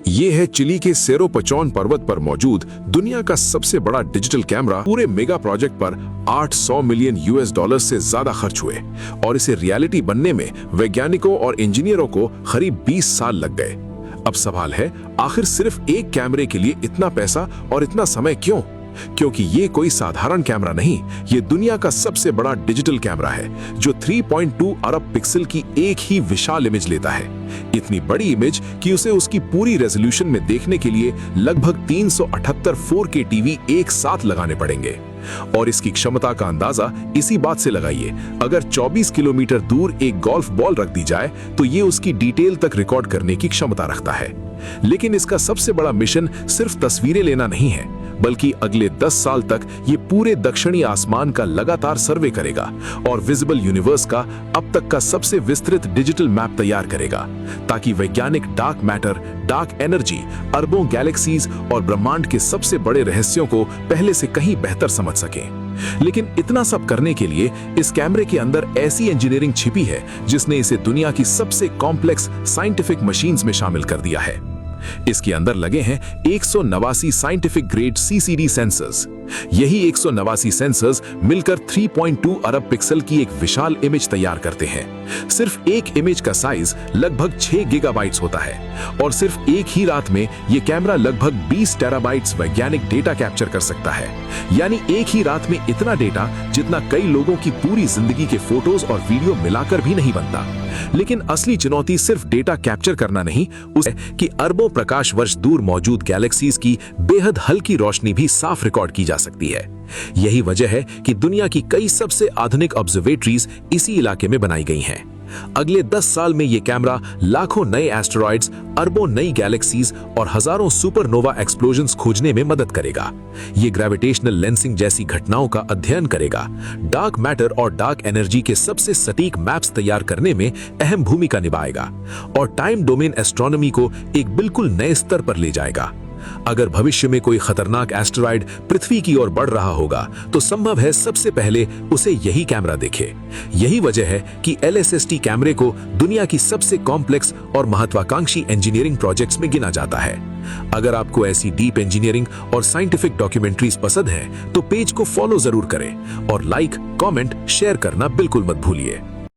ये है चिली के सेरो पचौन पर्वत पर मौजूद दुनिया का सबसे बड़ा डिजिटल कैमरा। पूरे मेगा प्रोजेक्ट पर 800 मिलियन यूएस डॉलर से ज्यादा खर्च हुए और इसे रियलिटी बनने में वैज्ञानिकों और इंजीनियरों को करीब 20 साल लग गए। अब सवाल है, आखिर सिर्फ एक कैमरे के लिए इतना पैसा और इतना समय क्यों? क्योंकि ये कोई साधारण कैमरा नहीं, ये दुनिया का सबसे बड़ा डिजिटल कैमरा है जो 3.2 अरब पिक्सल की एक ही विशाल इमेज लेता है। इतनी बड़ी इमेज कि उसे उसकी पूरी रेजोल्यूशन में देखने के लिए लगभग 378 4K टीवी एक साथ लगाने पड़ेंगे। और इसकी क्षमता का अंदाजा इसी बात से लगाइए, अगर 24 किलोमीटर दूर एक गोल्फ बॉल रख दी जाए तो ये उसकी डिटेल तक रिकॉर्ड करने की क्षमता रखता है। लेकिन इसका सबसे बड़ा मिशन सिर्फ तस्वीरें लेना नहीं है, बल्कि अगले 10 साल तक ये पूरे दक्षिणी आसमान का लगातार सर्वे करेगा और विजिबल यूनिवर्स का अब तक का सबसे विस्तृत डिजिटल मैप तैयार करेगा, ताकि वैज्ञानिक डार्क मैटर, डार्क एनर्जी, अरबों गैलेक्सीज और ब्रह्मांड के सबसे बड़े रहस्यों को पहले से कहीं बेहतर समझ सकें। लेकिन इतना सब करने के लिए इस कैमरे के अंदर ऐसी इंजीनियरिंग छिपी है जिसने इसे दुनिया की सबसे कॉम्प्लेक्स साइंटिफिक मशीन्स में शामिल कर दिया है। इसके अंदर लगे हैं 189 साइंटिफिक ग्रेड सीसीडी सेंसर्स। यही 189 सेंसर्स मिलकर 3.2 अरब पिक्सल की एक विशाल इमेज तैयार करते हैं। सिर्फ एक इमेज का साइज लगभग 6 गीगाबाइट्स होता है और सिर्फ एक ही रात में यह कैमरा लगभग 20 टेराबाइट्स वैज्ञानिक डेटा कैप्चर कर सकता है। यानी एक ही रात में इतना डेटा जितना कई लोगों की पूरी जिंदगी के फोटोज और वीडियो मिलाकर भी नहीं बनता। लेकिन असली चुनौती सिर्फ डेटा कैप्चर करना नहीं, उसे कि अरबों प्रकाश वर्ष दूर मौजूद गैलेक्सीज की बेहद हल्की रोशनी भी साफ रिकॉर्ड की जा सकती है। यही वजह है कि दुनिया की कई सबसे आधुनिक ऑब्जर्वेटरीज इसी इलाके में बनाई गई हैं। अगले 10 साल में यह कैमरा लाखों नए एस्टेरॉइड्स, अरबों नई गैलेक्सीज और हजारों सुपरनोवा एक्सप्लोजन्स खोजने में मदद करेगा। यह ग्रेविटेशनल लेंसिंग जैसी घटनाओं का अध्ययन करेगा, डार्क मैटर और डार्क एनर्जी के सबसे सटीक मैप्स तैयार करने में अहम भूमिका निभाएगा और टाइम डोमेन एस्ट्रोनॉमी को एक बिल्कुल नए स्तर पर ले जाएगा। अगर भविष्य में कोई खतरनाक एस्टेरॉइड पृथ्वी की ओर बढ़ रहा होगा तो संभव है सबसे पहले उसे यही कैमरा देखे। यही वजह है कि LSST कैमरे को दुनिया की सबसे कॉम्प्लेक्स और महत्वाकांक्षी इंजीनियरिंग प्रोजेक्ट्स में गिना जाता है। अगर आपको ऐसी डीप इंजीनियरिंग और साइंटिफिक डॉक्यूमेंट्रीज पसंद है तो पेज को फॉलो जरूर करें और लाइक, कमेंट, शेयर करना बिल्कुल मत भूलिए।